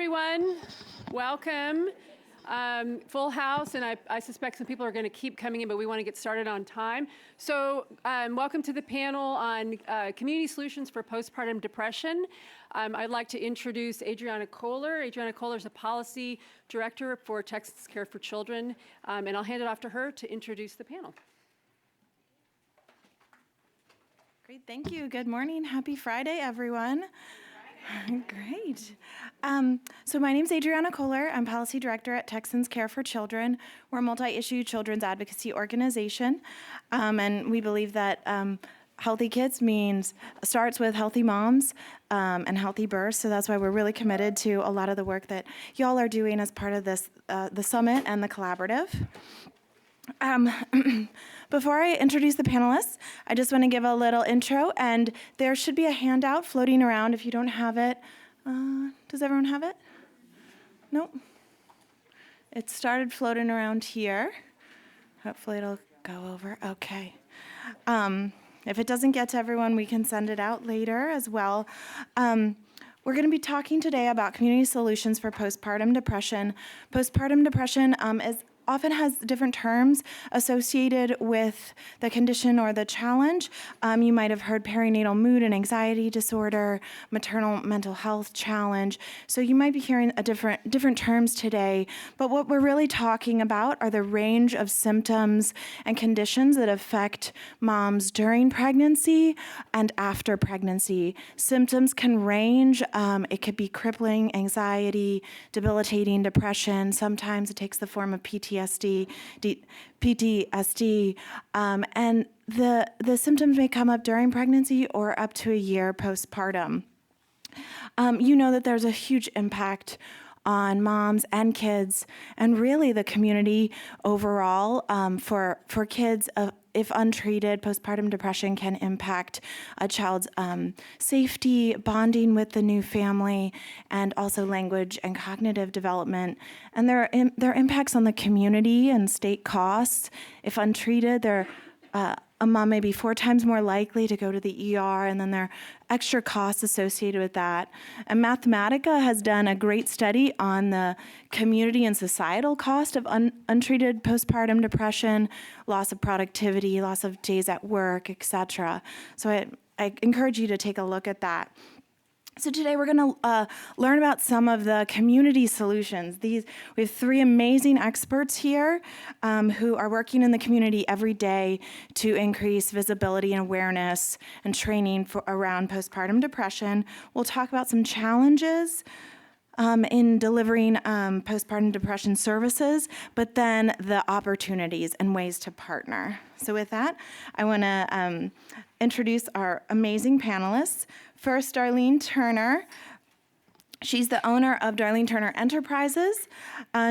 everyone. Welcome. Full house, and I suspect some people are going to keep coming in, but we want to get started on time. So welcome to the panel on community solutions for postpartum depression. I'd like to introduce Adriana Kohler. Adriana Kohler is a policy director for Texans Care for Children, and I'll hand it off to her to introduce the panel. Great, thank you. Good morning. Happy Friday, everyone. Great. So my name is Adriana Kohler. I'm policy director at Texans Care for Children. We're a multi-issue children's advocacy organization, and we believe that healthy kids starts with healthy moms and healthy births. So that's why we're really committed to a lot of the work that y'all are doing as part of this, the summit and the collaborative. Before I introduce the panelists, I just want to give a little intro, and there should be a handout floating around if you don't have it. Does everyone have it? Nope. It started floating around here. Hopefully it'll go over. Okay. If it doesn't get to everyone, we can send it out later as well. We're going to be talking today about community solutions for postpartum depression. Postpartum depression often has different terms associated with the condition or the challenge. You might have heard perinatal mood and anxiety disorder, maternal mental health challenge. So you might be hearing different terms today, but what we're really talking about are the range of symptoms and conditions that affect moms during pregnancy and after pregnancy. Symptoms can range. It could be crippling anxiety, debilitating depression. Sometimes it takes the form of PTSD, and the symptoms may come up during pregnancy or up to a year postpartum. You know that there's a huge impact on moms and kids, and really the community overall. For kids, if untreated, postpartum depression can impact a child's safety, bonding with the new family, and also language and cognitive development. And there are impacts on the community and state costs. If untreated, a mom may be 4 times more likely to go to the ER, and then there are extra costs associated with that. And Mathematica has done a great study on the community and societal cost of untreated postpartum depression, loss of productivity, loss of days at work, etc. So I encourage you to take a look at that. So today we're going to learn about some of the community solutions. We have 3 amazing experts here who are working in the community every day to increase visibility and awareness and training around postpartum depression. We'll talk about some challenges in delivering postpartum depression services, but then the opportunities and ways to partner. So with that, I want to introduce our amazing panelists. First, Darline Turner. She's the owner of Darline Turner Enterprises.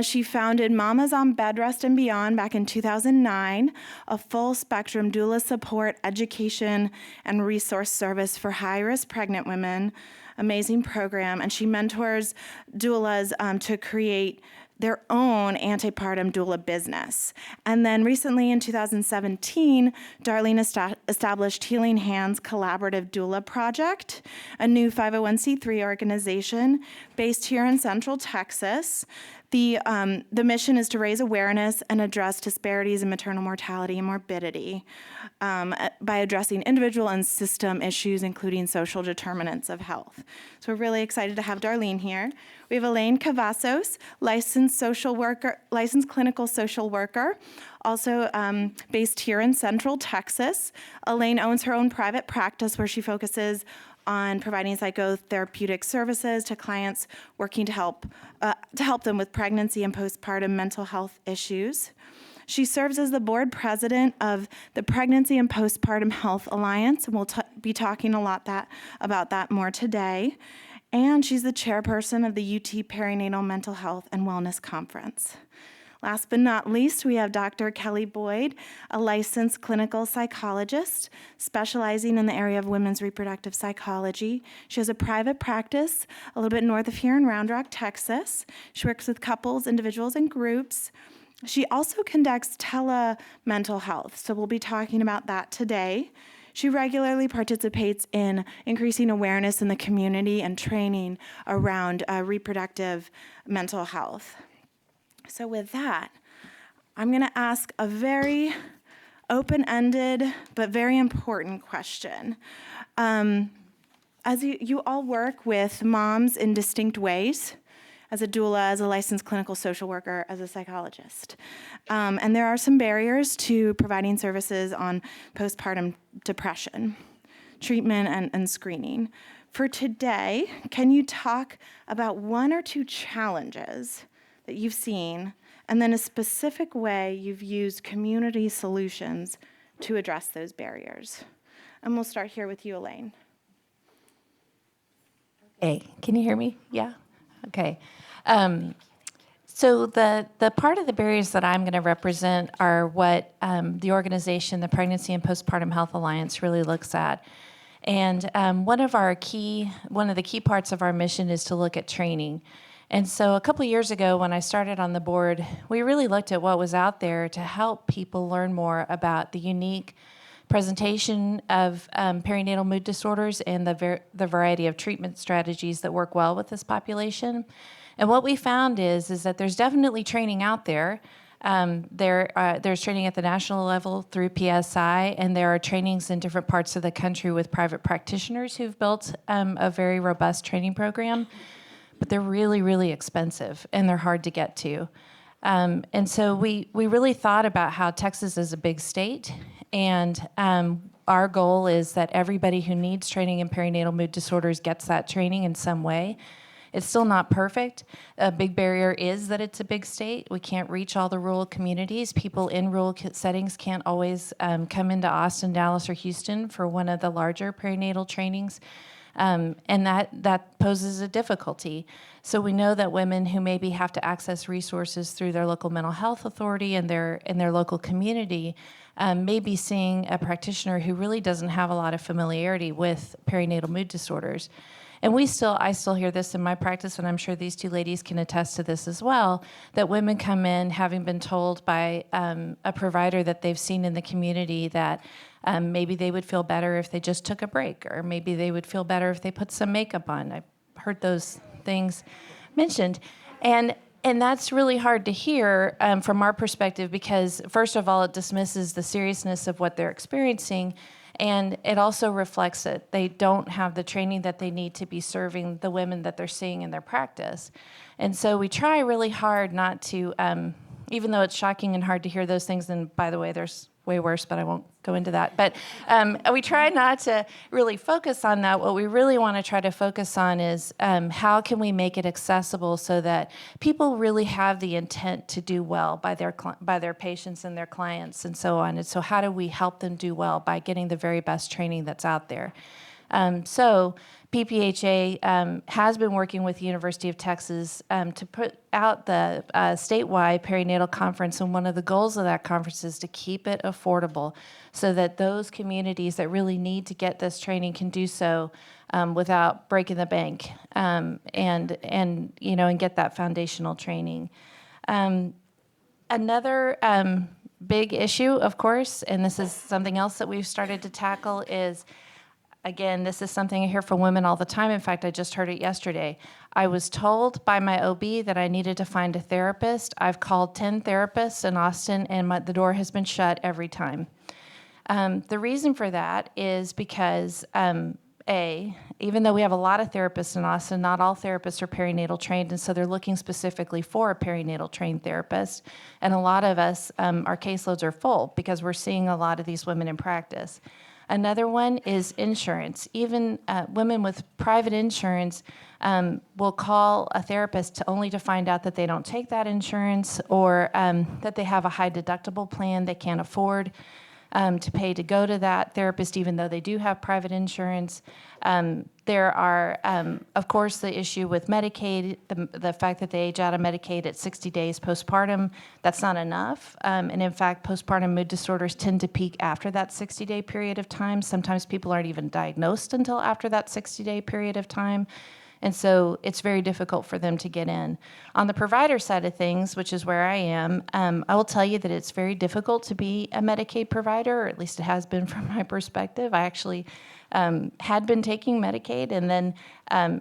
She founded Mamas on Bedrest and Beyond back in 2009, a full-spectrum doula support, education, and resource service for high-risk pregnant women. Amazing program, and she mentors doulas to create their own antepartum doula business. And then recently in 2017, Darline established Healing Hands Collaborative Doula Project, a new 501c3 organization based here in Central Texas. The mission is to raise awareness and address disparities in maternal mortality and morbidity by addressing individual and system issues, including social determinants of health. So we're really excited to have Darline here. We have Elaine Cavazos, licensed clinical social worker, also based here in Central Texas. Elaine owns her own private practice where she focuses on providing psychotherapeutic services to clients working to help them with pregnancy and postpartum mental health issues. She serves as the board president of the Pregnancy and Postpartum Health Alliance, and we'll be talking a lot about that more today. And she's the chairperson of the UT Perinatal Mental Health and Wellness Conference. Last but not least, we have Dr. Kelly Boyd, a licensed clinical psychologist specializing in the area of women's reproductive psychology. She has a private practice a little bit north of here in Round Rock, Texas. She works with couples, individuals, and groups. She also conducts tele-mental health, so we'll be talking about that today. She regularly participates in increasing awareness in the community and training around reproductive mental health. So with that, I'm going to ask a very open-ended but very important question. As you all work with moms in distinct ways, as a doula, as a licensed clinical social worker, as a psychologist. And there are some barriers to providing services on postpartum depression, treatment and screening. For today, can you talk about one or two challenges that you've seen, and then a specific way you've used community solutions to address those barriers? And we'll start here with you, Elaine. Hey, can you hear me? Yeah? Okay. So the part of the barriers that I'm going to represent are what the organization, the Pregnancy and Postpartum Health Alliance, really looks at. And one of the key parts of our mission is to look at training. And so a couple years ago when I started on the board, we really looked at what was out there to help people learn more about the unique presentation of perinatal mood disorders and the variety of treatment strategies that work well with this population. And what we found is that there's definitely training out there. There's training at the national level through DPsy, and there are trainings in different parts of the country with private practitioners who've built a very robust training program. But they're really, really expensive, and they're hard to get to. And so we really thought about how Texas is a big state, and our goal is that everybody who needs training in perinatal mood disorders gets that training in some way. It's still not perfect. A big barrier is that it's a big state. We can't reach all the rural communities. People in rural settings can't always come into Austin, Dallas, or Houston for one of the larger perinatal trainings. And that poses a difficulty. So we know that women who maybe have to access resources through their local mental health authority and their local community may be seeing a practitioner who really doesn't have a lot of familiarity with perinatal mood disorders. And I still hear this in my practice, and I'm sure these two ladies can attest to this as well, that women come in having been told by a provider that they've seen in the community that maybe they would feel better if they just took a break, or maybe they would feel better if they put some makeup on. I've heard those things mentioned. And that's really hard to hear from our perspective because, first of all, it dismisses the seriousness of what they're experiencing, and it also reflects that they don't have the training that they need to be serving the women that they're seeing in their practice. And so we try really hard not to, even though it's shocking and hard to hear those things, and by the way, there's way worse, but I won't go into that. But we try not to really focus on that. What we really want to try to focus on is how can we make it accessible so that people really have the intent to do well by their patients and their clients and so on. And so how do we help them do well by getting the very best training that's out there? So PPHA has been working with the University of Texas to put out the statewide perinatal conference, and one of the goals of that conference is to keep it affordable so that those communities that really need to get this training can do so without breaking the bank and get that foundational training. Another big issue, of course, and this is something else that we've started to tackle is, again, this is something I hear from women all the time. In fact, I just heard it yesterday. I was told by my OB that I needed to find a therapist. I've called 10 therapists in Austin, and the door has been shut every time. The reason for that is because, even though we have a lot of therapists in Austin, not all therapists are perinatal trained, and so they're looking specifically for a perinatal trained therapist. And a lot of us, our caseloads are full because we're seeing a lot of these women in practice. Another one is insurance. Even women with private insurance will call a therapist only to find out that they don't take that insurance, or that they have a high deductible plan they can't afford to pay to go to that therapist, even though they do have private insurance. There are, of course, the issue with Medicaid, the fact that they age out of Medicaid at 60 days postpartum. That's not enough. And in fact, postpartum mood disorders tend to peak after that 60-day period of time. Sometimes people aren't even diagnosed until after that 60-day period of time. And so it's very difficult for them to get in. On the provider side of things, which is where I am, I will tell you that it's very difficult to be a Medicaid provider, or at least it has been from my perspective. I actually had been taking Medicaid and then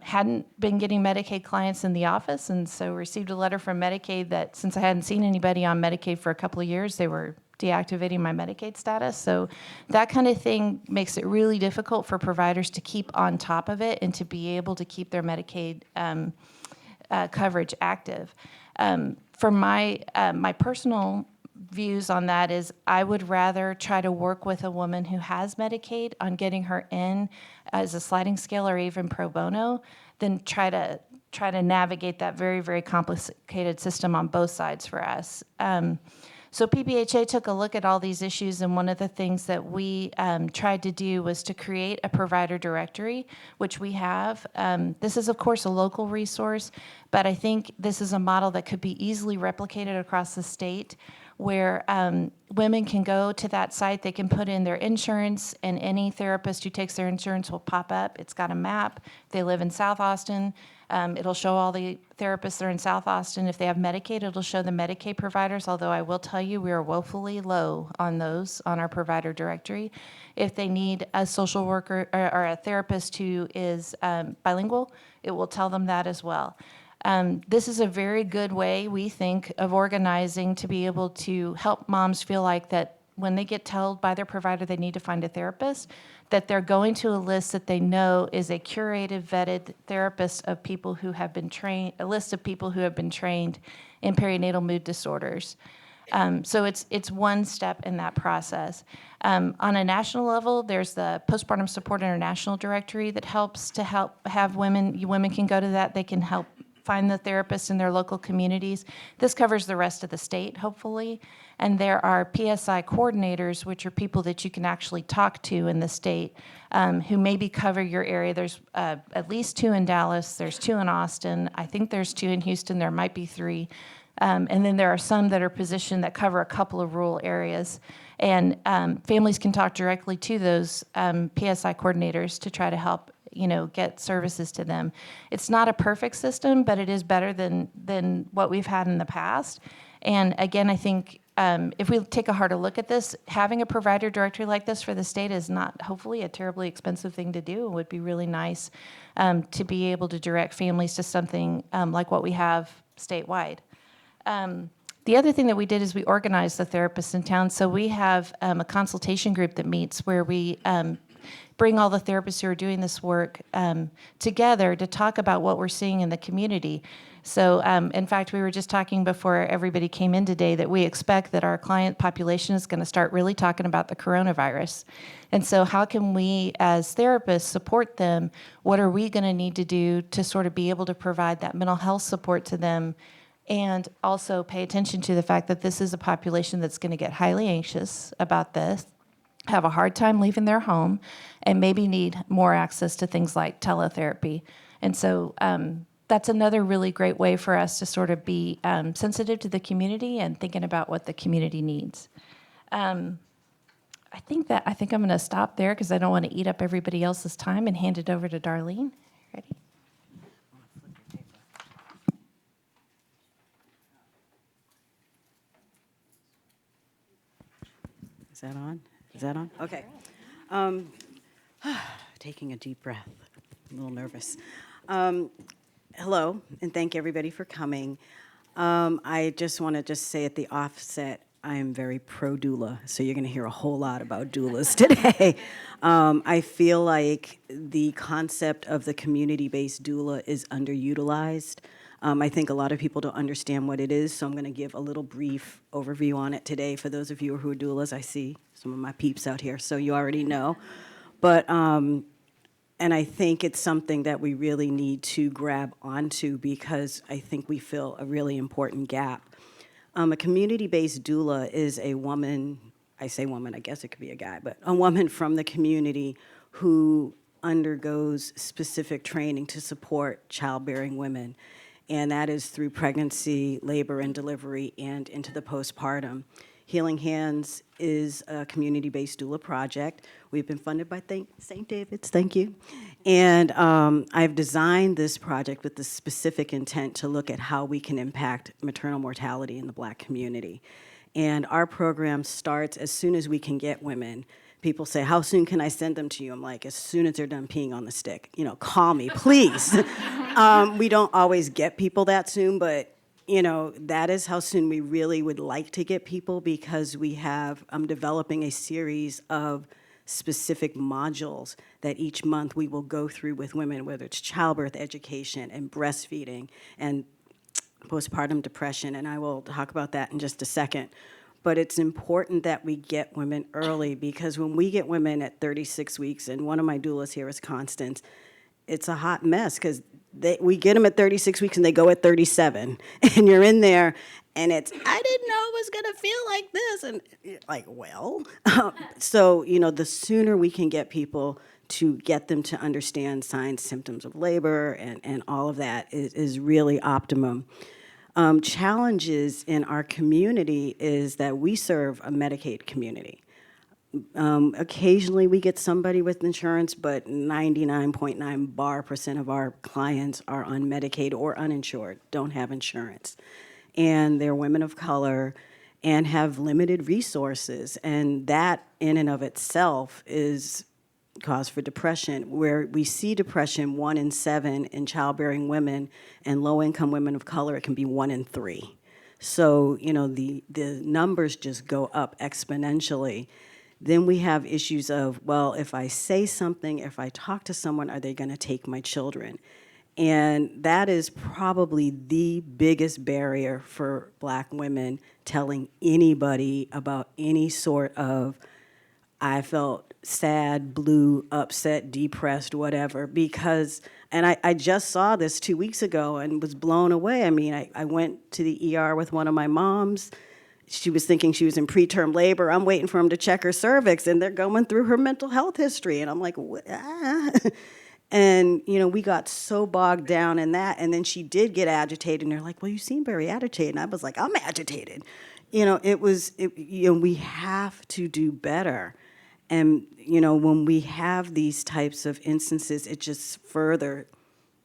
hadn't been getting Medicaid clients in the office, and so received a letter from Medicaid that since I hadn't seen anybody on Medicaid for a couple of years, they were deactivating my Medicaid status. So that kind of thing makes it really difficult for providers to keep on top of it and to be able to keep their Medicaid coverage active. For my personal views on that is I would rather try to work with a woman who has Medicaid on getting her in as a sliding scale or even pro bono than try to navigate that very, very complicated system on both sides for us. So PBHA took a look at all these issues, and one of the things that we tried to do was to create a provider directory, which we have. This is, of course, a local resource, but I think this is a model that could be easily replicated across the state, where women can go to that site, they can put in their insurance, and any therapist who takes their insurance will pop up. It's got a map. If they live in South Austin, it'll show all the therapists that are in South Austin. If they have Medicaid, it'll show the Medicaid providers, although I will tell you we are woefully low on those on our provider directory. If they need a social worker or a therapist who is bilingual, it will tell them that as well. This is a very good way, we think, of organizing to be able to help moms feel like that when they get told by their provider they need to find a therapist, that they're going to a list that they know is a curated, vetted therapist of people who have been trained, a list of people who have been trained in perinatal mood disorders. So it's one step in that process. On a national level, there's the Postpartum Support International Directory that helps to have women can go to that, they can help find the therapists in their local communities. This covers the rest of the state, hopefully. And there are PSI coordinators, which are people that you can actually talk to in the state who maybe cover your area. There's at least 2 in Dallas. There's 2 in Austin. I think there's 2 in Houston. There might be 3. And then there are some that are positioned that cover a couple of rural areas. And families can talk directly to those PSI coordinators to try to help get services to them. It's not a perfect system, but it is better than what we've had in the past. And again, I think if we take a harder look at this, having a provider directory like this for the state is not hopefully a terribly expensive thing to do. It would be really nice to be able to direct families to something like what we have statewide. The other thing that we did is we organized the therapists in town. So we have a consultation group that meets where we bring all the therapists who are doing this work together to talk about what we're seeing in the community. So in fact, we were just talking before everybody came in today that we expect that our client population is going to start really talking about the coronavirus. And so how can we as therapists support them? What are we going to need to do to sort of be able to provide that mental health support to them, and also pay attention to the fact that this is a population that's going to get highly anxious about this, have a hard time leaving their home, and maybe need more access to things like teletherapy. And so that's another really great way for us to sort of be sensitive to the community and thinking about what the community needs. I think I'm going to stop there because I don't want to eat up everybody else's time and hand it over to Darline. Ready? Is that on? Is that on? Okay. Taking a deep breath. I'm a little nervous. Hello, and thank everybody for coming. I just want to say at the offset, I am very pro-doula, so you're going to hear a whole lot about doulas today. I feel like the concept of the community-based doula is underutilized. I think a lot of people don't understand what it is, so I'm going to give a little brief overview on it today for those of you who are doulas. I see some of my peeps out here, so you already know. But, and I think it's something that we really need to grab onto because I think we fill a really important gap. A community-based doula is a woman, I say woman, I guess it could be a guy, but a woman from the community who undergoes specific training to support childbearing women. And that is through pregnancy, labor and delivery, and into the postpartum. Healing Hands is a community-based doula project. We've been funded by St. David's, thank you. And I've designed this project with the specific intent to look at how we can impact maternal mortality in the Black community. And our program starts as soon as we can get women. People say, how soon can I send them to you? I'm like, as soon as they're done peeing on the stick. You know, call me, please. We don't always get people that soon, but you know, that is how soon we really would like to get people, because we have, I'm developing a series of specific modules that each month we will go through with women, whether it's childbirth education and breastfeeding and postpartum depression, and I will talk about that in just a second. But it's important that we get women early, because when we get women at 36 weeks, and one of my doulas here is Constance, it's a hot mess, because we get them at 36 weeks and they go at 37, and you're in there, and it's, I didn't know it was gonna feel like this, and you're like, well, so you know, the sooner we can get people to get them to understand signs, symptoms of labor, and all of that is really optimum. Challenges in our community is that we serve a Medicaid community. Occasionally we get somebody with insurance, but 99.9% of our clients are on Medicaid or uninsured, don't have insurance. And they're women of color and have limited resources. And that in and of itself is cause for depression, where we see depression 1 in 7 in childbearing women, and low-income women of color, it can be 1 in 3. So, you know, the numbers just go up exponentially. Then we have issues of, well, if I say something, if I talk to someone, are they going to take my children? And that is probably the biggest barrier for Black women telling anybody about any sort of, I felt sad, blue, upset, depressed, whatever, because, and I just saw this 2 weeks ago and was blown away. I mean, I went to the ER with one of my moms. She was thinking she was in preterm labor. I'm waiting for them to check her cervix, and they're going through her mental health history. And I'm like, And, you know, we got so bogged down in that. And then she did get agitated, and they're like, well, you seem very agitated. And I was like, I'm agitated. You know, we have to do better. And, you know, when we have these types of instances, it just further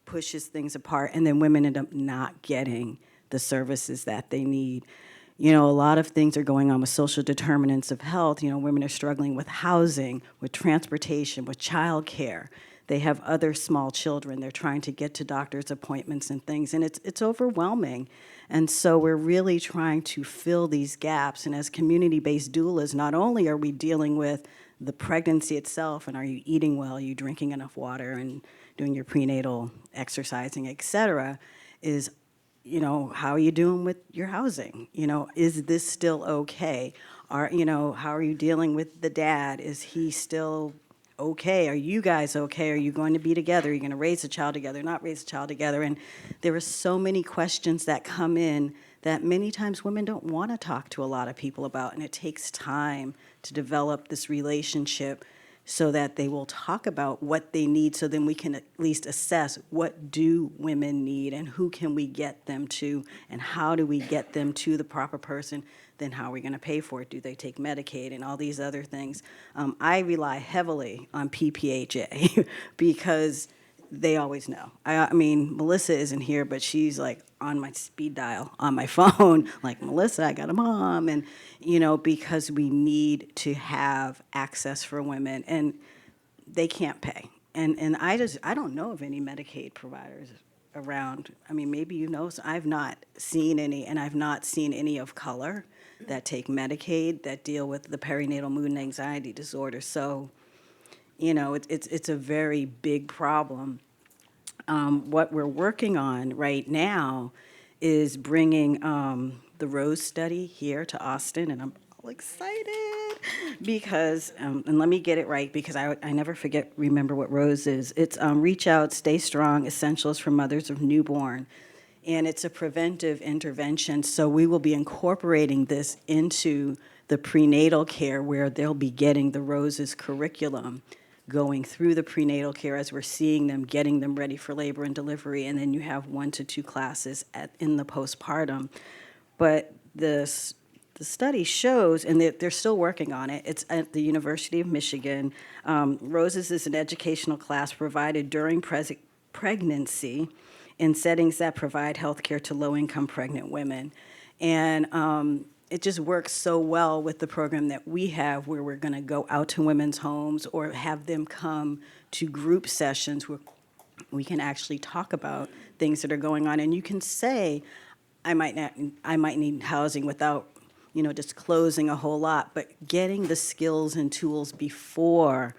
pushes things apart. And then women end up not getting the services that they need. You know, a lot of things are going on with social determinants of health. You know, women are struggling with housing, with transportation, with childcare. They have other small children. They're trying to get to doctor's appointments and things, and it's overwhelming. And so we're really trying to fill these gaps. And as community-based doulas, not only are we dealing with the pregnancy itself, and are you eating well, are you drinking enough water, and doing your prenatal exercising, et cetera, is, you know, how are you doing with your housing? You know, is this still okay? You know, how are you dealing with the dad? Is he still okay? Are you guys okay? Are you going to be together? Are you going to raise a child together, not raise a child together? And there are so many questions that come in that many times women don't want to talk to a lot of people about, and it takes time to develop this relationship so that they will talk about what they need, so then we can at least assess what do women need and who can we get them to, and how do we get them to the proper person, then how are we going to pay for it? Do they take Medicaid and all these other things? I rely heavily on PPHA because they always know. I mean, Melissa isn't here, but she's like on my speed dial on my phone, like, Melissa, I got a mom. And, you know, because we need to have access for women, and they can't pay. And I don't know of any Medicaid providers around. I mean, maybe you know, so I've not seen any, and I've not seen any of color that take Medicaid that deal with the perinatal mood and anxiety disorder. So, you know, it's a very big problem. What we're working on right now is bringing the Rose study here to Austin, and I'm all excited because, and let me get it right because I never remember what Rose is. It's Reach Out, Stay Strong, Essentials for Mothers of Newborn. And it's a preventive intervention, so we will be incorporating this into the prenatal care, where they'll be getting the Rose's curriculum, going through the prenatal care as we're seeing them, getting them ready for labor and delivery, and then you have 1 to 2 classes in the postpartum. But the the study shows, and they're still working on it, it's at the University of Michigan. Roses is an educational class provided during pregnancy in settings that provide health care to low-income pregnant women. And it just works so well with the program that we have, where we're going to go out to women's homes or have them come to group sessions where we can actually talk about things that are going on. And you can say, I might need housing without, disclosing a whole lot, but getting the skills and tools before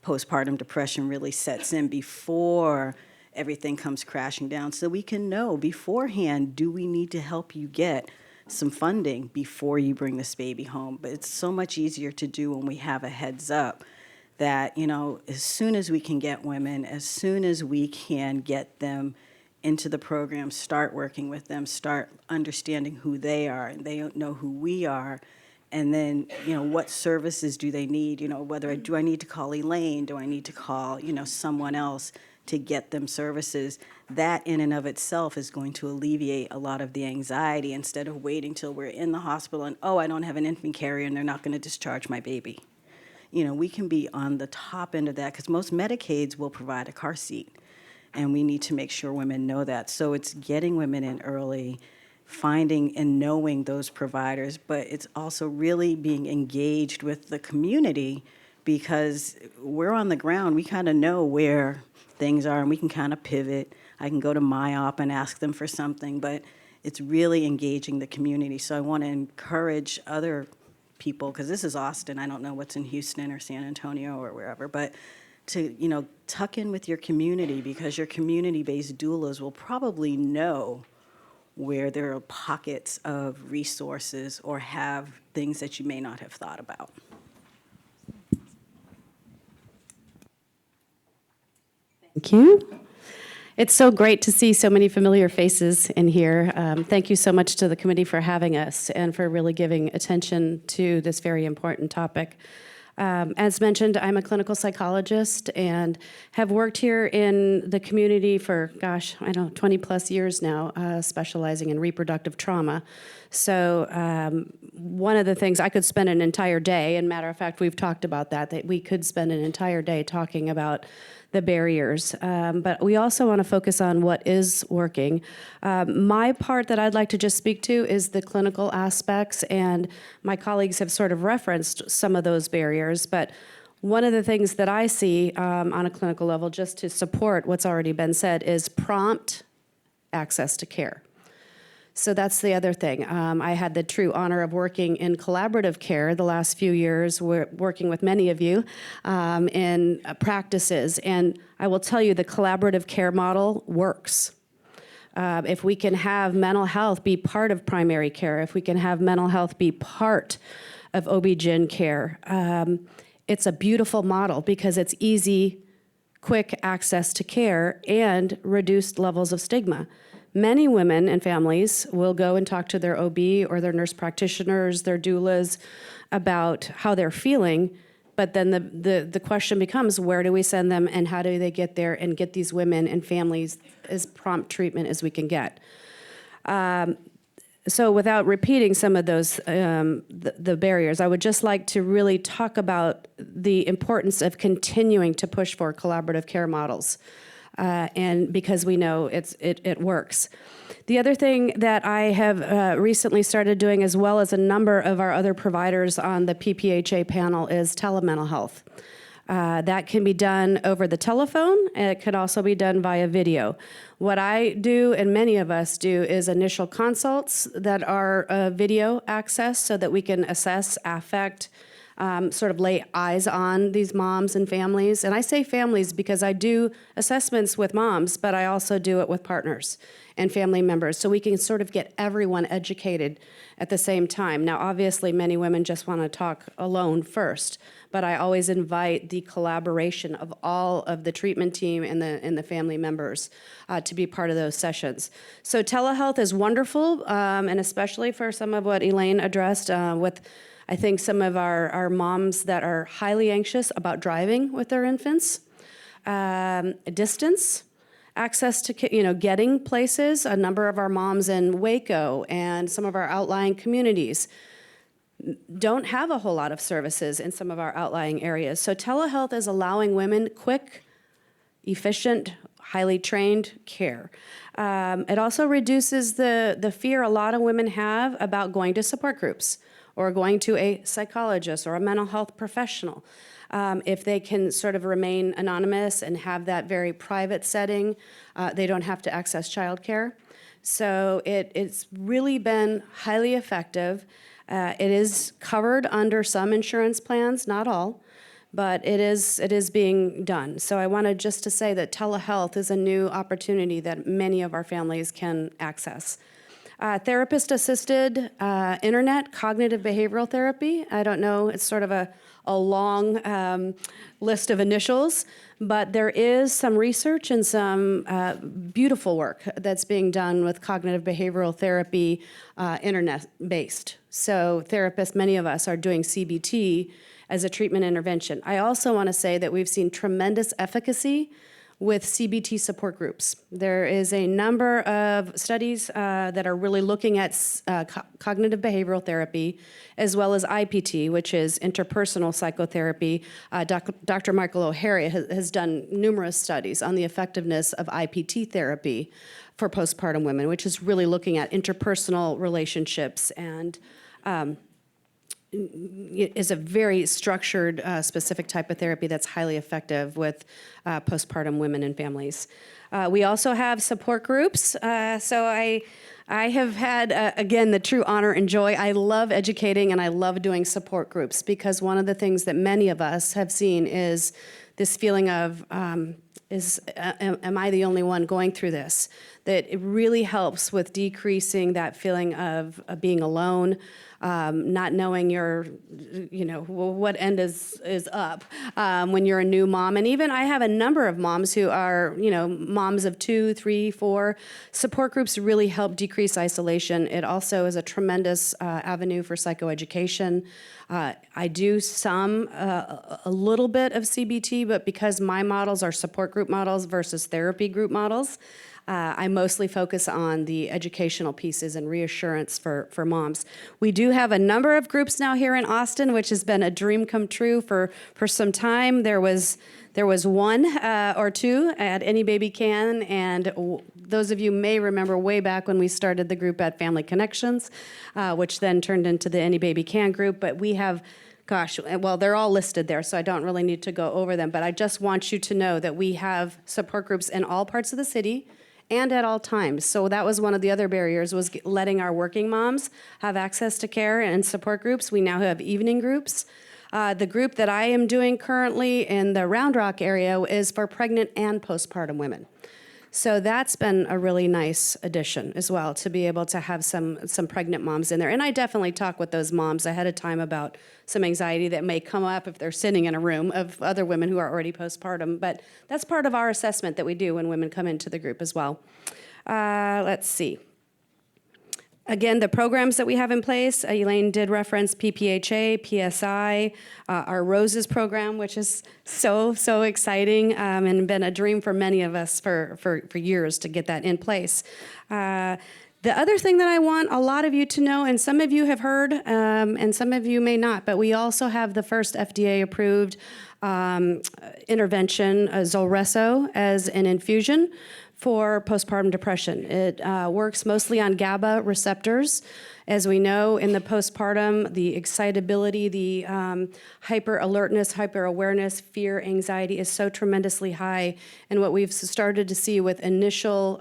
postpartum depression really sets in, before everything comes crashing down, so we can know beforehand, do we need to help you get some funding before you bring this baby home? But it's so much easier to do when we have a heads up that, as soon as we can get women, as soon as we can get them into the program, start working with them, start understanding who they are, and they don't know who we are, and then, what services do they need? Do I need to call Elaine? Do I need to call, someone else to get them services? That in and of itself is going to alleviate a lot of the anxiety, instead of waiting till we're in the hospital and, I don't have an infant carrier and they're not going to discharge my baby. We can be on the top end of that, because most Medicaids will provide a car seat, and we need to make sure women know that. So it's getting women in early, finding and knowing those providers, but it's also really being engaged with the community, because we're on the ground. We kind of know where things are, and we can kind of pivot. I can go to MyOp and ask them for something, but it's really engaging the community. So I want to encourage other people, because this is Austin. I don't know what's in Houston or San Antonio or wherever, but to, tuck in with your community, because your community-based doulas will probably know where there are pockets of resources or have things that you may not have thought about. Thank you. It's so great to see so many familiar faces in here. Thank you so much to the committee for having us and for really giving attention to this very important topic. As mentioned, I'm a clinical psychologist and have worked here in the community for, 20 plus years now, specializing in reproductive trauma. So one of the things, I could spend an entire day, and matter of fact, we've talked about that we could spend an entire day talking about the barriers, but we also want to focus on what is working. My part that I'd like to just speak to is the clinical aspects, and my colleagues have sort of referenced some of those barriers, but one of the things that I see on a clinical level, just to support what's already been said, is prompt access to care. So that's the other thing. I had the true honor of working in collaborative care the last few years, working with many of you in practices. And I will tell you, the collaborative care model works. If we can have mental health be part of primary care, if we can have mental health be part of OB-GYN care, it's a beautiful model, because it's easy, quick access to care and reduced levels of stigma. Many women and families will go and talk to their OB or their nurse practitioners, their doulas, about how they're feeling, but then the question becomes, where do we send them and how do they get there and get these women and families as prompt treatment as we can get? So without repeating some of those, the barriers, I would just like to really talk about the importance of continuing to push for collaborative care models. And because we know it works. The other thing that I have recently started doing, as well as a number of our other providers on the PPHA panel, is telemental health. That can be done over the telephone, and it could also be done via video. What I do, and many of us do, is initial consults that are video access, so that we can assess affect, sort of lay eyes on these moms and families. And I say families because I do assessments with moms, but I also do it with partners and family members, so we can sort of get everyone educated at the same time. Now, obviously, many women just want to talk alone first, but I always invite the collaboration of all of the treatment team and the family members to be part of those sessions. So telehealth is wonderful, and especially for some of what Elaine addressed with, I think, some of our moms that are highly anxious about driving with their infants. Distance, access to, getting places. A number of our moms in Waco and some of our outlying communities, don't have a whole lot of services in some of our outlying areas. So telehealth is allowing women quick, efficient, highly trained care. It also reduces the fear a lot of women have about going to support groups or going to a psychologist or a mental health professional. If they can sort of remain anonymous and have that very private setting, they don't have to access childcare. So it's really been highly effective. It is covered under some insurance plans, not all, but it is being done. So I wanted just to say that telehealth is a new opportunity that many of our families can access. Therapist-assisted internet cognitive behavioral therapy. I don't know, it's sort of a long list of initials, but there is some research and some beautiful work that's being done with cognitive behavioral therapy, internet-based. So therapists, many of us, are doing CBT as a treatment intervention. I also want to say that we've seen tremendous efficacy with CBT support groups. There is a number of studies that are really looking at cognitive behavioral therapy, as well as IPT, which is interpersonal psychotherapy. Dr. Michael O'Hara has done numerous studies on the effectiveness of IPT therapy for postpartum women, which is really looking at interpersonal relationships and is a very structured, specific type of therapy that's highly effective with postpartum women and families. We also have support groups. So I have had, again, the true honor and joy. I love educating and I love doing support groups because one of the things that many of us have seen is this feeling of, am I the only one going through this? That it really helps with decreasing that feeling of being alone, not knowing what end is up when you're a new mom. And even I have a number of moms who are, moms of 2, 3, 4. Support groups really help decrease isolation. It also is a tremendous avenue for psychoeducation. I do a little bit of CBT, but because my models are support group models versus therapy group models, I mostly focus on the educational pieces and reassurance for moms. We do have a number of groups now here in Austin, which has been a dream come true for some time. There was one or two at Any Baby Can, and those of you may remember way back when we started the group at Family Connections, which then turned into the Any Baby Can group. But we have, they're all listed there, so I don't really need to go over them. But I just want you to know that we have support groups in all parts of the city and at all times. So that was one of the other barriers, was letting our working moms have access to care and support groups. We now have evening groups. The group that I am doing currently in the Round Rock area is for pregnant and postpartum women. So that's been a really nice addition as well, to be able to have some pregnant moms in there. And I definitely talk with those moms ahead of time about some anxiety that may come up if they're sitting in a room of other women who are already postpartum. But that's part of our assessment that we do when women come into the group as well. Let's see. Again, the programs that we have in place, Elaine did reference PPHA, PSI, our Roses program, which is so exciting and been a dream for many of us for years to get that in place. The other thing that I want a lot of you to know, and some of you have heard, and some of you may not, but we also have the first FDA-approved intervention, Zulresso, as an infusion for postpartum depression. It works mostly on GABA receptors. As we know, in the postpartum, the excitability, the hyper-alertness, hyper-awareness, fear, anxiety is so tremendously high. And what we've started to see with initial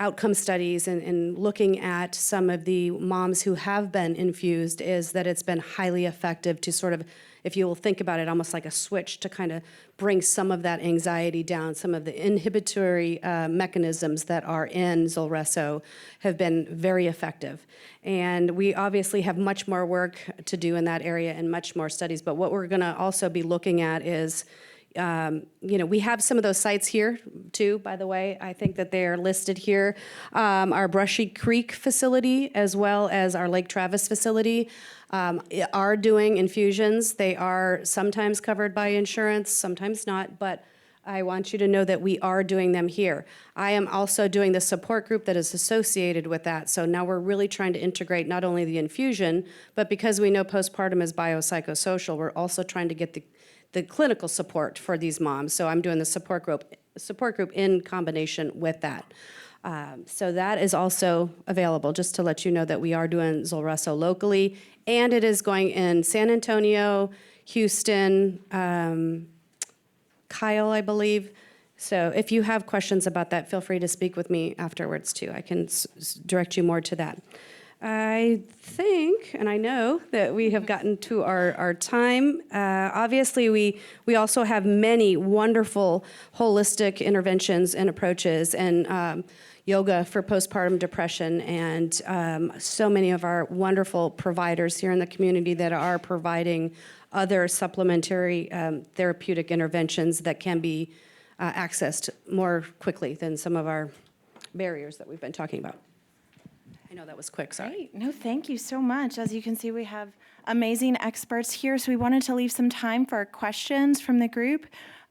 outcome studies and looking at some of the moms who have been infused is that it's been highly effective to sort of, if you will think about it, almost like a switch to kind of bring some of that anxiety down. Some of the inhibitory mechanisms that are in Zulresso have been very effective. And we obviously have much more work to do in that area and much more studies. But what we're going to also be looking at is, we have some of those sites here too, by the way. I think that they are listed here. Our Brushy Creek facility, as well as our Lake Travis facility, are doing infusions. They are sometimes covered by insurance, sometimes not, but I want you to know that we are doing them here. I am also doing the support group that is associated with that. So now we're really trying to integrate not only the infusion, but because we know postpartum is biopsychosocial, we're also trying to get the clinical support for these moms. So I'm doing the support group in combination with that. So that is also available, just to let you know that we are doing Zulresso locally, and it is going in San Antonio, Houston, Kyle, I believe. So if you have questions about that, feel free to speak with me afterwards too. I can direct you more to that. I think, and I know that we have gotten to our time. Obviously, we also have many wonderful holistic interventions and approaches, and yoga for postpartum depression, and so many of our wonderful providers here in the community that are providing other supplementary therapeutic interventions that can be accessed more quickly than some of our barriers that we've been talking about. I know that was quick, sorry. Great. No, thank you so much. As you can see, we have amazing experts here, so we wanted to leave some time for questions from the group.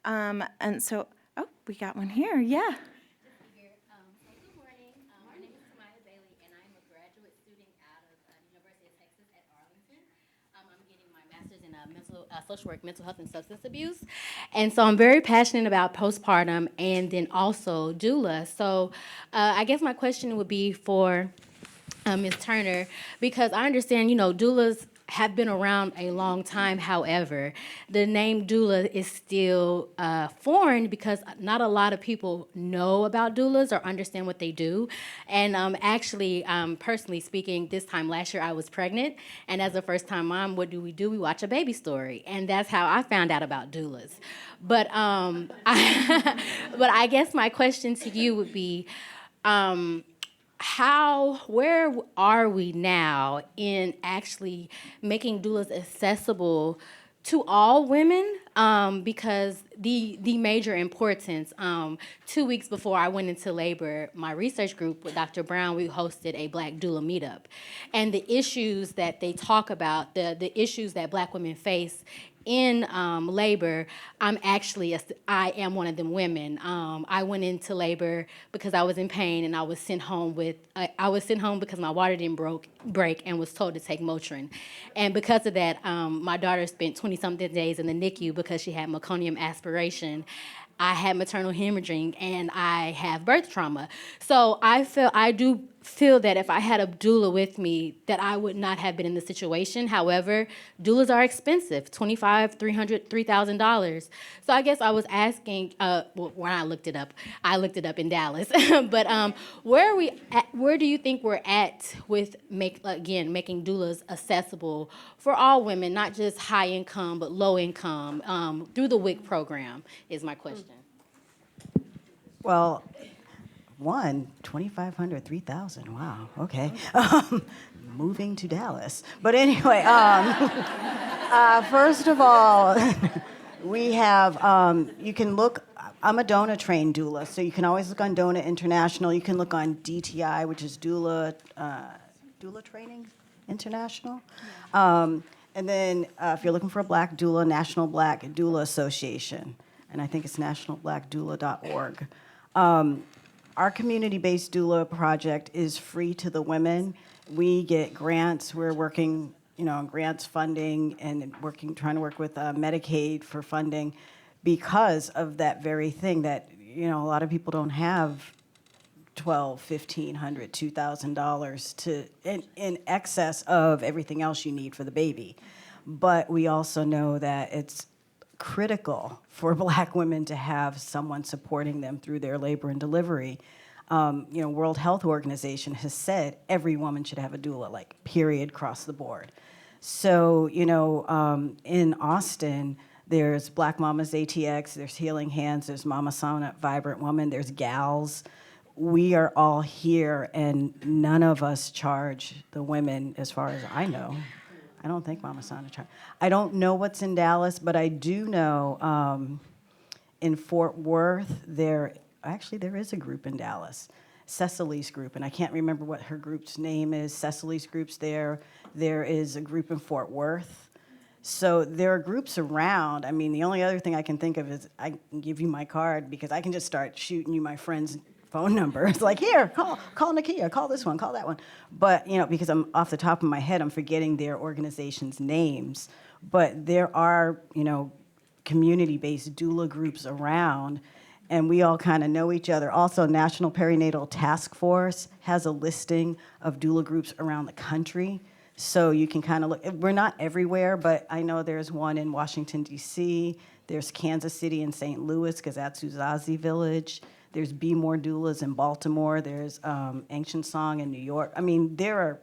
And so, oh, we got one here, yeah. Good morning. My name is Tamaya Bailey, and I'm a graduate student out of the University of Texas at Arlington. I'm getting my master's in social work, mental health, and substance abuse. And so I'm very passionate about postpartum and then also doula. So I guess my question would be for Ms. Turner, because I understand, doulas have been around a long time. However, the name doula is still foreign because not a lot of people know about doulas or understand what they do. And actually, personally speaking, this time last year I was pregnant, and as a first-time mom, what do? We watch A Baby Story, and that's how I found out about doulas. But but I guess my question to you would be, where are we now in actually making doulas accessible to all women? Because the major importance, 2 weeks before I went into labor, my research group with Dr. Brown, we hosted a Black doula meetup. And the issues that they talk about, the issues that Black women face in labor, I am one of them women. I went into labor because I was in pain, and I was sent home because my water didn't break and was told to take Motrin. And because of that, my daughter spent 20-something days in the NICU because she had meconium aspiration. I had maternal hemorrhaging, and I have birth trauma. So I do feel that if I had a doula with me, that I would not have been in this situation. However, doulas are expensive, $2,500, $300, $3,000. So I guess I was asking, when I looked it up in Dallas. But where do you think we're at with making doulas accessible for all women, not just high income, but low income, through the WIC program is my question. Well, $2,500, $3,000. Wow. Okay. Moving to Dallas. But anyway, first of all, we have. You can look. I'm a DONA trained doula, so you can always look on DONA International. You can look on DTI, which is Doula Training International. And then if you're looking for a Black doula, National Black Doula Association, and I think it's nationalblackdoula.org. Our community-based doula project is free to the women. We get grants. We're working, on grants funding and trying to work with Medicaid for funding because of that very thing that, a lot of people don't have $1,200, $1,500, $2,000 in excess of everything else you need for the baby. But we also know that it's critical for Black women to have someone supporting them through their labor and delivery. World Health Organization has said every woman should have a doula, period, across the board. So, in Austin, there's Black Mamas ATX, there's Healing Hands, there's Mama Sauna, Vibrant Woman, there's GALS. We are all here, and none of us charge the women, as far as I know. I don't think Mama Sana charge. I don't know what's in Dallas, but I do know in Fort Worth, there is a group in Dallas, Cecily's group, and I can't remember what her group's name is. Cecily's group's there. There is a group in Fort Worth. So there are groups around. I mean, the only other thing I can think of is I can give you my card because I can just start shooting you my friend's phone number. It's like, here, call Nakia, call this one, call that one. But, because I'm off the top of my head, I'm forgetting their organizations' names. But there are, community-based doula groups around, and we all kind of know each other. Also, National Perinatal Task Force has a listing of doula groups around the country. So you can kind of look. We're not everywhere, but I know there's one in Washington, D.C. There's Kansas City and St. Louis, because that's Uzazi Village. There's Be More Doulas in Baltimore. There's Ancient Song in New York. I mean, there are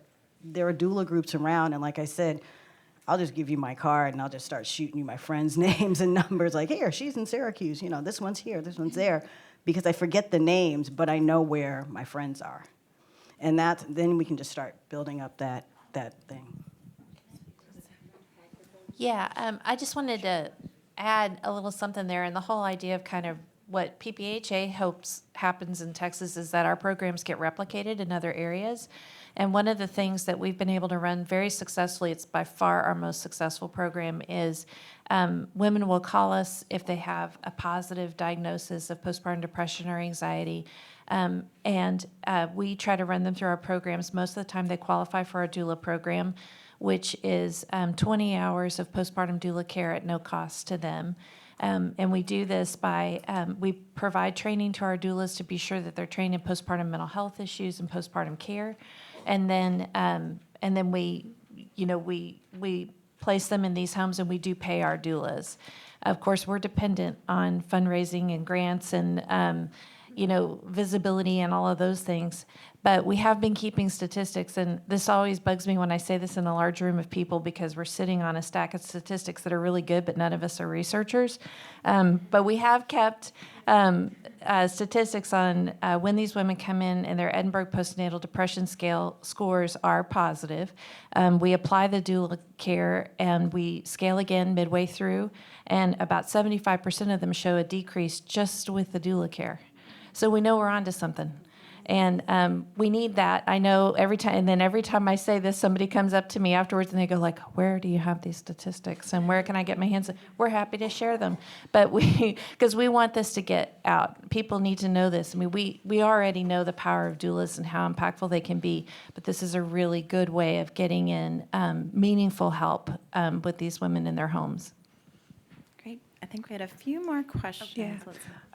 doula groups around, and like I said, I'll just give you my card, and I'll just start shooting you my friends' names and numbers. Like, here, she's in Syracuse. This one's here, this one's there, because I forget the names, but I know where my friends are, and then we can just start building up that thing. Yeah, I just wanted to add a little something there, and the whole idea of kind of what PPHA hopes happens in Texas is that our programs get replicated in other areas. And one of the things that we've been able to run very successfully, it's by far our most successful program, is women will call us if they have a positive diagnosis of postpartum depression or anxiety. And we try to run them through our programs. Most of the time they qualify for our doula program, which is 20 hours of postpartum doula care at no cost to them. And we do this by, we provide training to our doulas to be sure that they're trained in postpartum mental health issues and postpartum care. And then we place them in these homes, and we do pay our doulas. Of course, we're dependent on fundraising and grants and, visibility and all of those things. But we have been keeping statistics, and this always bugs me when I say this in a large room of people because we're sitting on a stack of statistics that are really good, but none of us are researchers. But we have kept statistics on when these women come in and their Edinburgh postnatal depression scale scores are positive. We apply the doula care and we scale again midway through, and about 75% of them show a decrease just with the doula care. So we know we're onto something. And we need that. I know every time I say this, somebody comes up to me afterwards and they go like, where do you have these statistics? And where can I get my hands on? We're happy to share them. But because we want this to get out. People need to know this. I mean, we already know the power of doulas and how impactful they can be, but this is a really good way of getting in meaningful help with these women in their homes. Great. I think we had a few more questions. Yeah.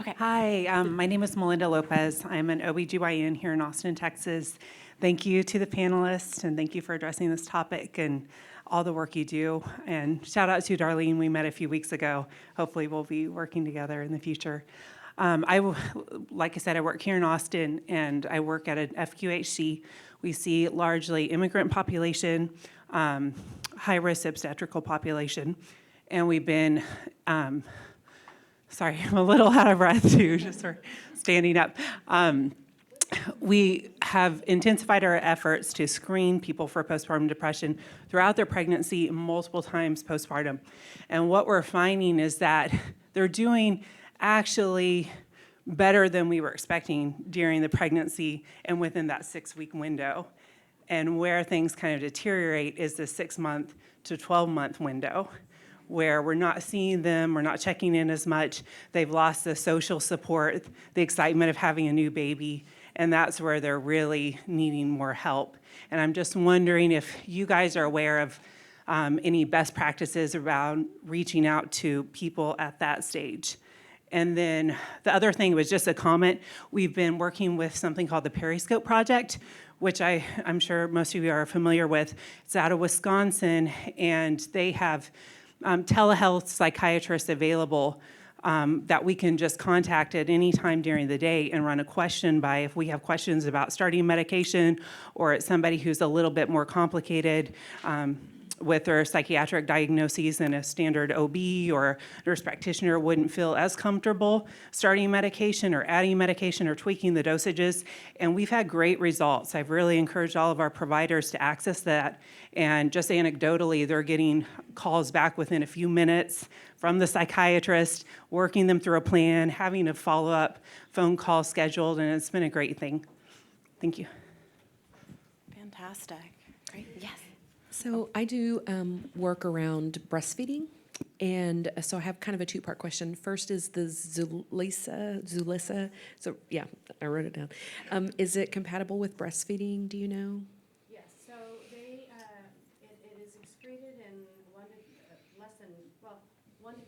Okay. Hi, my name is Melinda Lopez. I'm an OBGYN here in Austin, Texas. Thank you to the panelists, and thank you for addressing this topic and all the work you do. And shout out to Darline. We met a few weeks ago. Hopefully we'll be working together in the future. Like I said, I work here in Austin, and I work at an FQHC. We see largely immigrant population, high-risk obstetrical population, and we've been sorry, I'm a little out of breath too, just for standing up. We have intensified our efforts to screen people for postpartum depression throughout their pregnancy multiple times postpartum. And what we're finding is that they're doing actually better than we were expecting during the pregnancy and within that 6-week window. And where things kind of deteriorate is the 6-month to 12-month window, where we're not seeing them, we're not checking in as much. They've lost the social support, the excitement of having a new baby, and that's where they're really needing more help. And I'm just wondering if you guys are aware of any best practices around reaching out to people at that stage. And then the other thing was just a comment. We've been working with something called the Periscope Project, which I'm sure most of you are familiar with. It's out of Wisconsin, and they have telehealth psychiatrists available that we can just contact at any time during the day and run a question by if we have questions about starting medication, or it's somebody who's a little bit more complicated with their psychiatric diagnoses, and a standard OB or nurse practitioner wouldn't feel as comfortable starting medication or adding medication or tweaking the dosages. And we've had great results. I've really encouraged all of our providers to access that. And just anecdotally, they're getting calls back within a few minutes from the psychiatrist, working them through a plan, having a follow-up phone call scheduled, and it's been a great thing. Thank you. Fantastic. Great. Yes. So I do work around breastfeeding, and so I have kind of a two-part question. First is the Zulissa. So yeah, I wrote it down. Is it compatible with breastfeeding? Do you know? Yes, so they, it is excreted in less than, 1 to 2%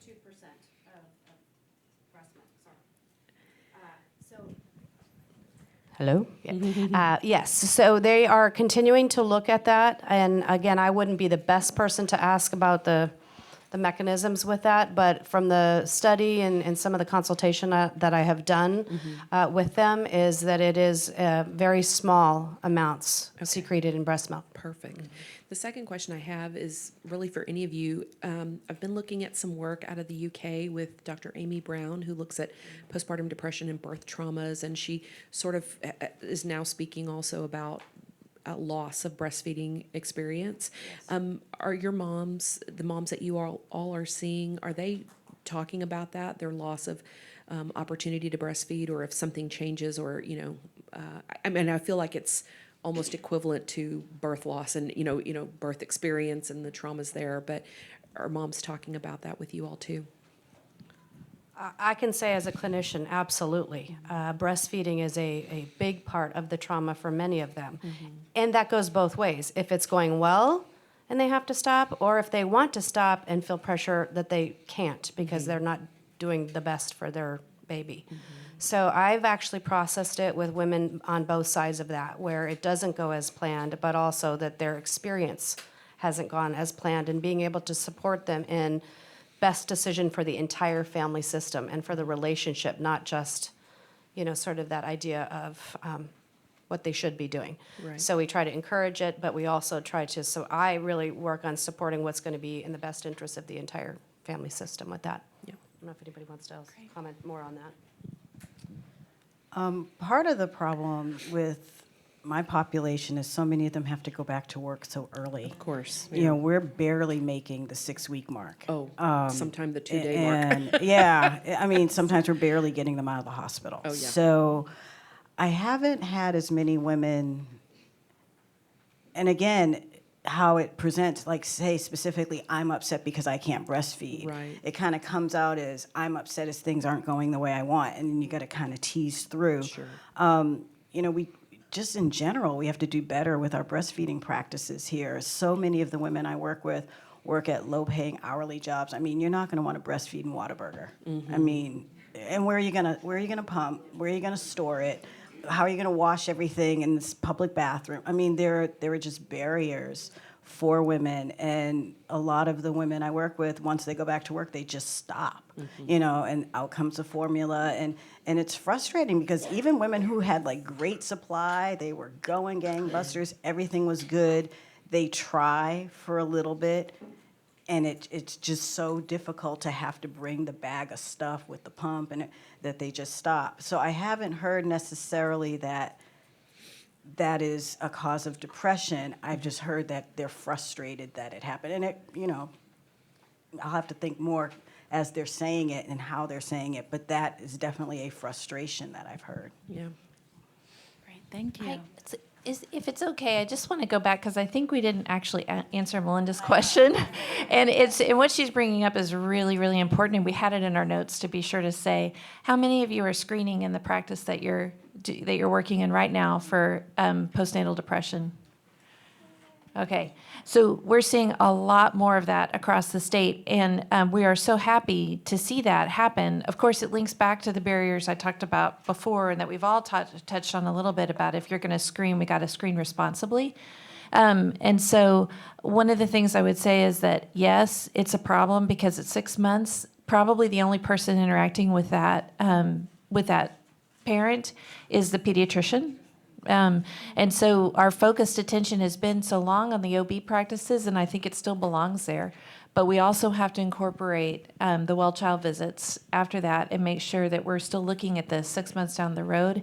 of breast milk, sorry. Hello? Yes, so they are continuing to look at that, and again, I wouldn't be the best person to ask about the mechanisms with that, but from the study and some of the consultation that I have done with them is that it is very small amounts secreted in breast milk. Perfect. The second question I have is really for any of you. I've been looking at some work out of the UK with Dr. Amy Brown, who looks at postpartum depression and birth traumas, and she sort of is now speaking also about loss of breastfeeding experience. Are your moms, the moms that you all are seeing, are they talking about that, their loss of opportunity to breastfeed, or if something changes, or, I mean, I feel like it's almost equivalent to birth loss and, birth experience and the traumas there, but are moms talking about that with you all too? I can say as a clinician, absolutely. Breastfeeding is a big part of the trauma for many of them. And that goes both ways. If it's going well and they have to stop, or if they want to stop and feel pressure that they can't because they're not doing the best for their baby. So I've actually processed it with women on both sides of that, where it doesn't go as planned, but also that their experience hasn't gone as planned, and being able to support them in best decision for the entire family system and for the relationship, not just, sort of that idea of what they should be doing. Right. So we try to encourage it, but we also try to, so I really work on supporting what's going to be in the best interest of the entire family system with that. Yeah. I don't know if anybody wants to comment more on that. Part of the problem with my population is so many of them have to go back to work so early. Of course. We're barely making the 6-week mark. Sometime the 2-day mark. And yeah, I mean, sometimes we're barely getting them out of the hospital. Oh, yeah. So I haven't had as many women, and again, how it presents, like say specifically, I'm upset because I can't breastfeed. Right. It kind of comes out as I'm upset as things aren't going the way I want, and then you got to kind of tease through. Sure. We just in general, we have to do better with our breastfeeding practices here. So many of the women I work with work at low-paying hourly jobs. I mean, you're not going to want to breastfeed in Whataburger. I mean, and where are you gonna pump? Where are you gonna store it? How are you gonna wash everything in this public bathroom? I mean, there are just barriers for women, and a lot of the women I work with, once they go back to work, they just stop, and out comes the formula, and it's frustrating because even women who had like great supply, they were going gangbusters, everything was good, they try for a little bit, and it's just so difficult to have to bring the bag of stuff with the pump, and that they just stop. So I haven't heard necessarily that is a cause of depression. I've just heard that they're frustrated that it happened. And I'll have to think more as they're saying it and how they're saying it, but that is definitely a frustration that I've heard. Yeah. Great, thank you. If it's okay, I just want to go back because I think we didn't actually answer Melinda's question, and what she's bringing up is really, really important. And we had it in our notes to be sure to say how many of you are screening in the practice that you're working in right now for postnatal depression. Okay, so we're seeing a lot more of that across the state, and we are so happy to see that happen. Of course, it links back to the barriers I talked about before, and that we've all touched on a little bit about. If you're going to screen, we got to screen responsibly. And so one of the things I would say is that, yes, it's a problem because at 6 months, probably the only person interacting with that parent is the pediatrician. And so our focused attention has been so long on the OB practices, and I think it still belongs there. But we also have to incorporate the well-child visits after that and make sure that we're still looking at this 6 months down the road.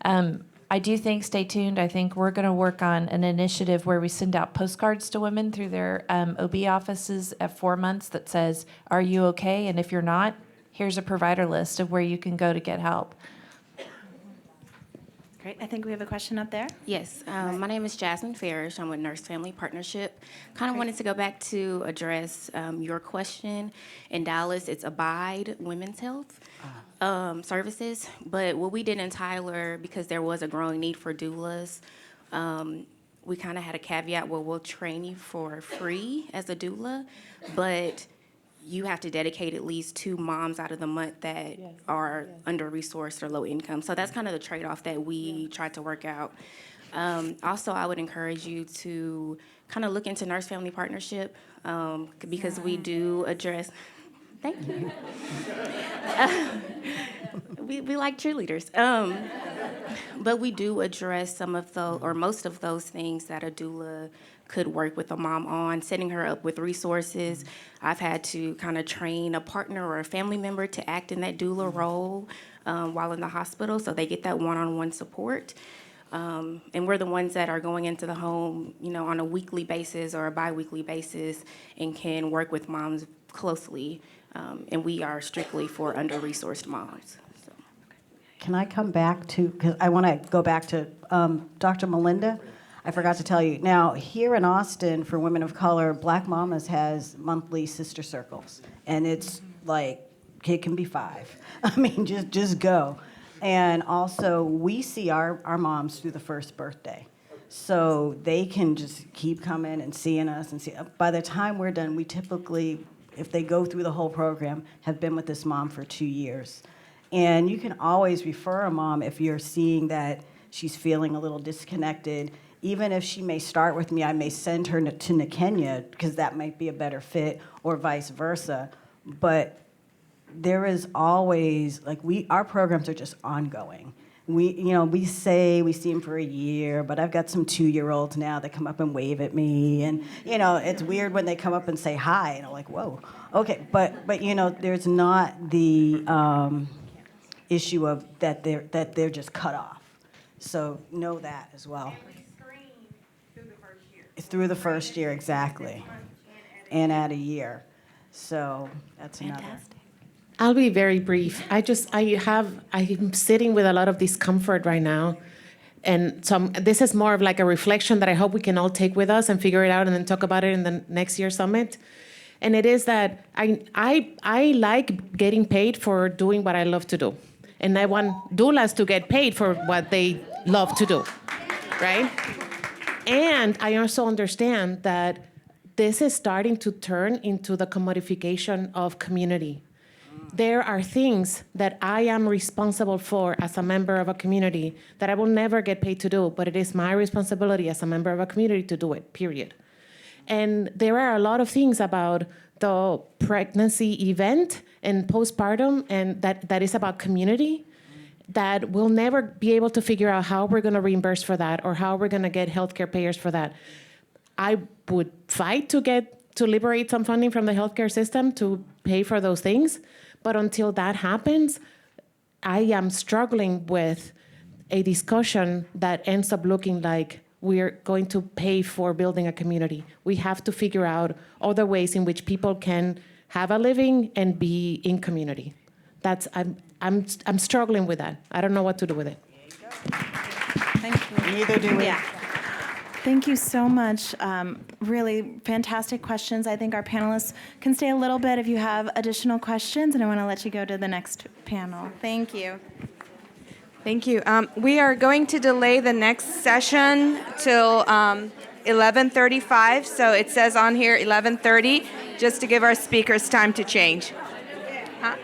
I do think, stay tuned, I think we're going to work on an initiative where we send out postcards to women through their OB offices at 4 months that says, are you okay? And if you're not, here's a provider list of where you can go to get help. Great. I think we have a question up there. Yes, my name is Jasmine Farish. I'm with Nurse Family Partnership. Kind of wanted to go back to address your question. In Dallas, it's Abide Women's Health Services. But what we did in Tyler, because there was a growing need for doulas, we kind of had a caveat where we'll train you for free as a doula, but you have to dedicate at least 2 moms out of the month that are under-resourced or low income. So that's kind of the trade-off that we tried to work out. Also, I would encourage you to kind of look into Nurse Family Partnership because we do address, thank you. We like cheerleaders. But we do address some of those, or most of those things that a doula could work with a mom on, setting her up with resources. I've had to kind of train a partner or a family member to act in that doula role while in the hospital, so they get that one-on-one support. And we're the ones that are going into the home, on a weekly basis or a bi-weekly basis and can work with moms closely. And we are strictly for under-resourced moms. So. Can I come back to, because I want to go back to Dr. Melinda. I forgot to tell you. Now, here in Austin, for women of color, Black Mamas has monthly sister circles. And it's like, it can be 5. I mean, just go. And also, we see our moms through the first birthday. So they can just keep coming and seeing us. And see. By the time we're done, we typically, if they go through the whole program, have been with this mom for 2 years. And you can always refer a mom if you're seeing that she's feeling a little disconnected. Even if she may start with me, I may send her to Kenya because that might be a better fit, or vice versa. But there is always, our programs are just ongoing. We say we see them for a year, but I've got some 2-year-olds now that come up and wave at me, and it's weird when they come up and say hi, and I'm like, whoa, okay, but there's not the issue of that they're just cut off. So know that as well. Through the first year, exactly, and at a year. So that's another. I'll be very brief. I'm sitting with a lot of discomfort right now. And so this is more of like a reflection that I hope we can all take with us and figure it out and then talk about it in the next year's summit. And it is that I like getting paid for doing what I love to do. And I want doulas to get paid for what they love to do, right? And I also understand that this is starting to turn into the commodification of community. There are things that I am responsible for as a member of a community that I will never get paid to do, but it is my responsibility as a member of a community to do it, period. And there are a lot of things about the pregnancy event and postpartum and that is about community that we'll never be able to figure out how we're going to reimburse for that or how we're going to get healthcare payers for that. I would fight to liberate some funding from the healthcare system to pay for those things. But until that happens, I am struggling with a discussion that ends up looking like we're going to pay for building a community. We have to figure out other ways in which people can have a living and be in community. I'm struggling with that. I don't know what to do with it. Thank you. Neither do we. Yeah. Thank you so much. Really fantastic questions. I think our panelists can stay a little bit if you have additional questions, and I want to let you go to the next panel. Thank you. Thank you. We are going to delay the next session till 11:35, so it says on here 11:30, just to give our speakers time to change. Huh?